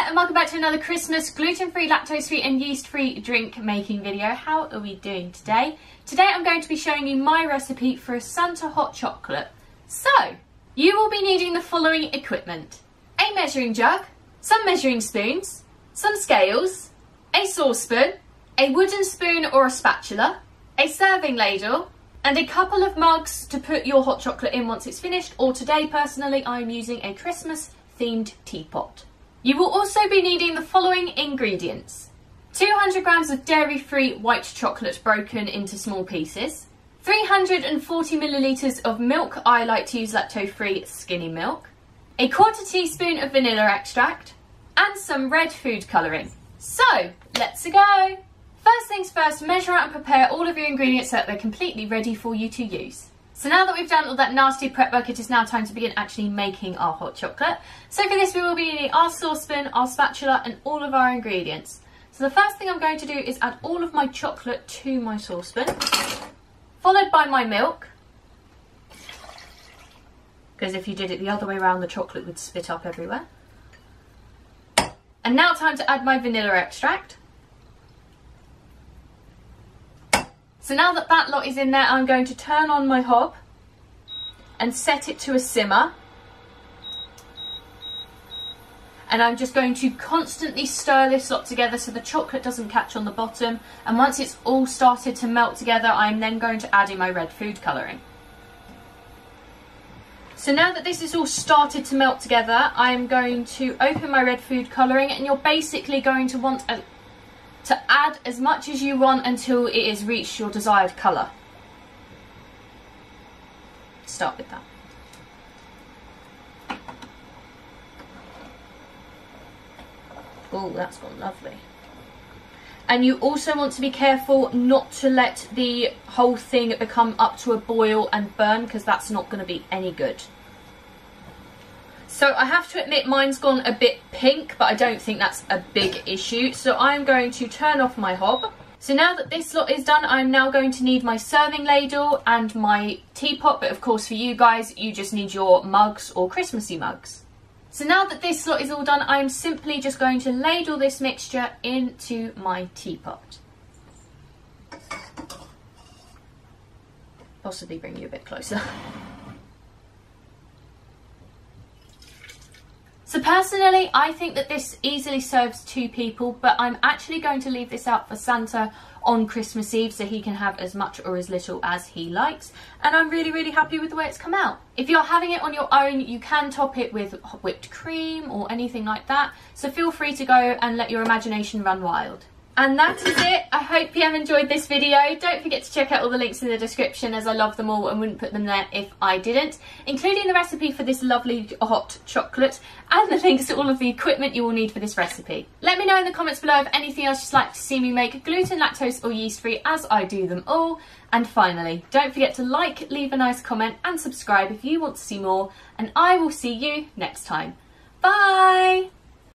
and welcome back to another Christmas gluten-free, lactose-free and yeast-free drink making video. How are we doing today? Today I'm going to be showing you my recipe for a Santa hot chocolate. So, you will be needing the following equipment: a measuring jug, some measuring spoons, some scales, a saucepan, a wooden spoon or a spatula, a serving ladle, and a couple of mugs to put your hot chocolate in once it's finished, or today personally I'm using a Christmas themed teapot. You will also be needing the following ingredients: 200 grams of dairy-free white chocolate broken into small pieces, 340 millilitres of milk, I like to use lacto-free skinny milk, a quarter teaspoon of vanilla extract, and some red food colouring. So, let's go! First things first, measure out and prepare all of your ingredients so that they're completely ready for you to use. So now that we've done all that nasty prep work, it is now time to begin actually making our hot chocolate. So for this we will be needing our saucepan, our spatula and all of our ingredients. So the first thing I'm going to do is add all of my chocolate to my saucepan, followed by my milk, because if you did it the other way around the chocolate would spit up everywhere. And now time to add my vanilla extract. So now that that lot is in there, I'm going to turn on my hob and set it to a simmer. And I'm just going to constantly stir this lot together so the chocolate doesn't catch on the bottom. And once it's all started to melt together, I'm then going to add in my red food colouring. So now that this is all started to melt together, I'm going to open my red food colouring, and you're basically going to want to add as much as you want until it has reached your desired colour. Start with that. Oh, that's gone lovely. And you also want to be careful not to let the whole thing become up to a boil and burn, because that's not going to be any good. So I have to admit mine's gone a bit pink, but I don't think that's a big issue. So I'm going to turn off my hob. So now that this lot is done, I'm now going to need my serving ladle and my teapot. But of course for you guys, you just need your mugs or Christmassy mugs. So now that this lot is all done, I'm simply just going to ladle this mixture into my teapot. Possibly bring you a bit closer. So personally, I think that this easily serves 2 people, but I'm actually going to leave this out for Santa on Christmas Eve so he can have as much or as little as he likes. And I'm really, really happy with the way it's come out. If you're having it on your own, you can top it with whipped cream or anything like that. So feel free to go and let your imagination run wild. And that is it. I hope you have enjoyed this video. Don't forget to check out all the links in the description, as I love them all and wouldn't put them there if I didn't, including the recipe for this lovely hot chocolate and the links to all of the equipment you will need for this recipe. Let me know in the comments below of anything else you'd like to see me make, gluten, lactose or yeast free, as I do them all. And finally, don't forget to like, leave a nice comment and subscribe if you want to see more, and I will see you next time. Bye!